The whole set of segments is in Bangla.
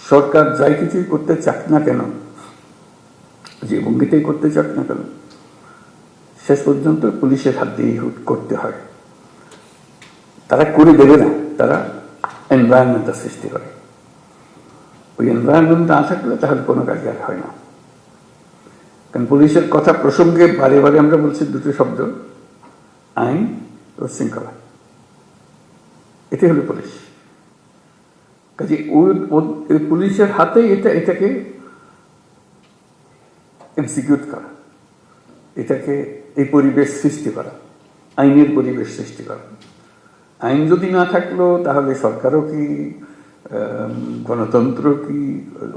সরকার যাই কিছুই করতে চাক না কেন, যে ভঙ্গিতেই করতে চাক না কেন, শেষ পর্যন্ত পুলিশের হাত দিয়ে করতে হয়। তারা করে দেবে না, তারা এনভায়রনমেন্টটা সৃষ্টি করে। ওই এনভায়রনমেন্ট না থাকলে তাহলে কোনো কাজ আর হয় না। কারণ পুলিশের কথা প্রসঙ্গে বারে বারে আমরা বলছি দুটো শব্দ, আইন ও শৃঙ্খলা। এটাই হলো পুলিশ। কাজে ওই পুলিশের হাতে এটাকে এক্সিকিউট করা, এটাকে এই পরিবেশ সৃষ্টি করা, আইনের পরিবেশ সৃষ্টি করা। আইন যদি না থাকলো তাহলে সরকারও কি, গণতন্ত্র কি,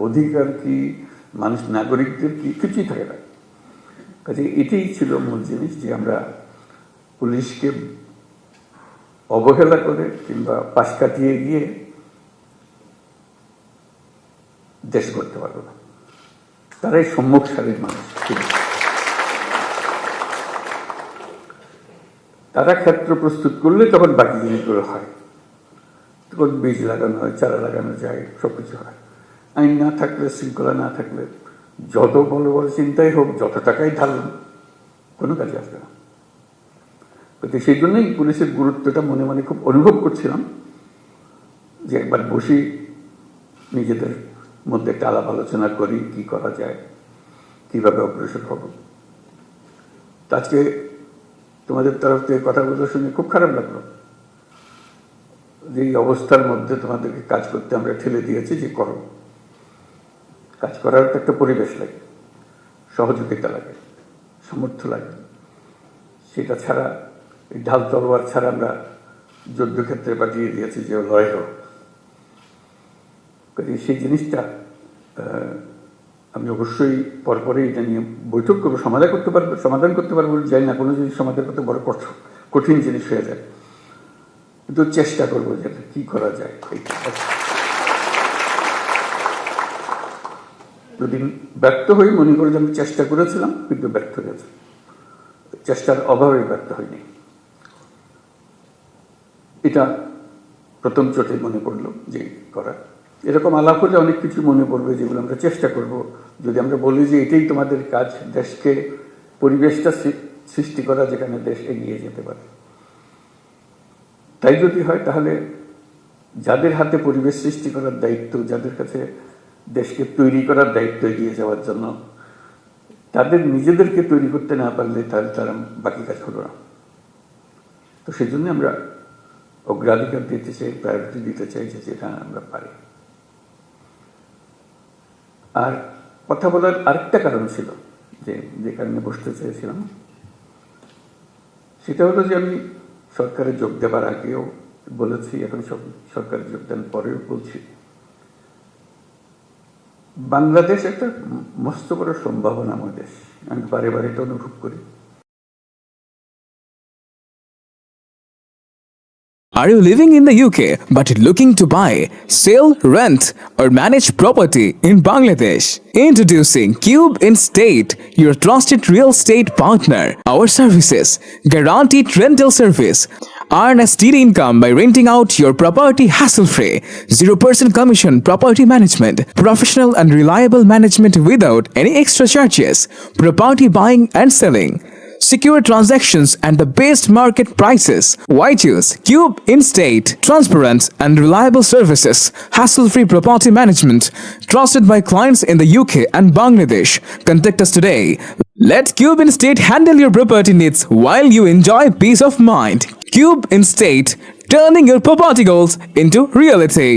অধিকার কি, মানুষ নাগরিকদের কি, কিছুই থাকে না। কাজে এটাই ছিল মূল জিনিস, যে আমরা পুলিশকে অবহেলা করে কিংবা পাশ কাটিয়ে গিয়ে দেশ করতে পারবো না। তারাই সম্মুখ সারির মানুষ। তারা ক্ষেত্র প্রস্তুত করলে তখন বাকি জিনিসগুলো হয়, তখন বীজ লাগানো হয়, চারা লাগানো যায়, সবকিছু হয়। আইন না থাকলে, শৃঙ্খলা না থাকলে যত বড় বড় চিন্তাই হোক, যত টাকাই ঢালুন, কোনো কাজে আসবে না। কিন্তু সেই জন্যই পুলিশের গুরুত্বটা মনে মনে খুব অনুভব করছিলাম, যে একবার বসি, নিজেদের মধ্যে একটা আলাপ আলোচনা করি, কি করা যায়, কিভাবে অগ্রসর হব। আজকে তোমাদের তরফ থেকে কথাগুলো শুনে খুব খারাপ লাগলো, যে এই অবস্থার মধ্যে তোমাদেরকে কাজ করতে আমরা ঠেলে দিয়েছি, যে করো। কাজ করার তো একটা পরিবেশ লাগে, সহযোগিতা লাগে, সামর্থ্য লাগে। সেটা ছাড়া, এই ঢাল তলোয়ার ছাড়া আমরা যুদ্ধক্ষেত্রে পাঠিয়ে দিয়েছি যে লড়াই হোক। সেই জিনিসটা আমি অবশ্যই পরপরই এটা নিয়ে বৈঠক করবো, সমাধান করতে পারবো যাই না, কোনো জিনিস সমাধান করতে বড় কঠিন জিনিস হয়ে যায়, কিন্তু চেষ্টা করবো যে কি করা যায়। যদি ব্যর্থ হই, মনে করি যে আমি চেষ্টা করেছিলাম কিন্তু ব্যর্থ হয়েছে, চেষ্টার অভাবে ব্যর্থ হয়নি। এটা প্রথম চোটে মনে পড়লো যে করা। এরকম আলাপ হলে অনেক কিছু মনে পড়বে, যেগুলো আমরা চেষ্টা করব। যদি আমরা বলি যে এটাই তোমাদের কাজ, দেশকে পরিবেশটা সৃষ্টি করা যেখানে দেশ এগিয়ে যেতে পারে, তাই যদি হয়, তাহলে যাদের হাতে পরিবেশ সৃষ্টি করার দায়িত্ব, যাদের কাছে দেশকে তৈরি করার দায়িত্ব এগিয়ে যাওয়ার জন্য, তাদের নিজেদেরকে তৈরি করতে না পারলে তাহলে তারা বাকি কাজ হলো না। তো সেই জন্য আমরা অগ্রাধিকার দিতে চাই, প্রায়োরিটি দিতে চাই যে যেটা আমরা পারি। আর কথা বলার আরেকটা কারণ ছিল, যে কারণে বসতে চেয়েছিলাম, সেটা হলো যে আমি সরকারে যোগ দেবার আগেও বলেছি, এখন সরকারে যোগদান পরেও বলছি, বাংলাদেশ একটা মস্ত বড় সম্ভাবনাময় দেশ। আমি বারে বারে এটা অনুভব করি। Are you living in the UK but looking to buy, sell, rent, or manage property in Bangladesh? Introducing Cube Estate, your trusted real estate partner. Our services: guaranteed rental service. Earn a steady income by renting out your property hassle-free. 0% commission property management. Professional and reliable management without any extra charges. Property buying and selling. Secure transactions and the best market prices. Why choose Cube Estate? Transparent and reliable services, hassle-free property management, trusted by clients in the UK and Bangladesh. Contact us today. Let Cube Estate handle your property needs while you enjoy peace of mind. Cube Estate, turning your property goals into reality.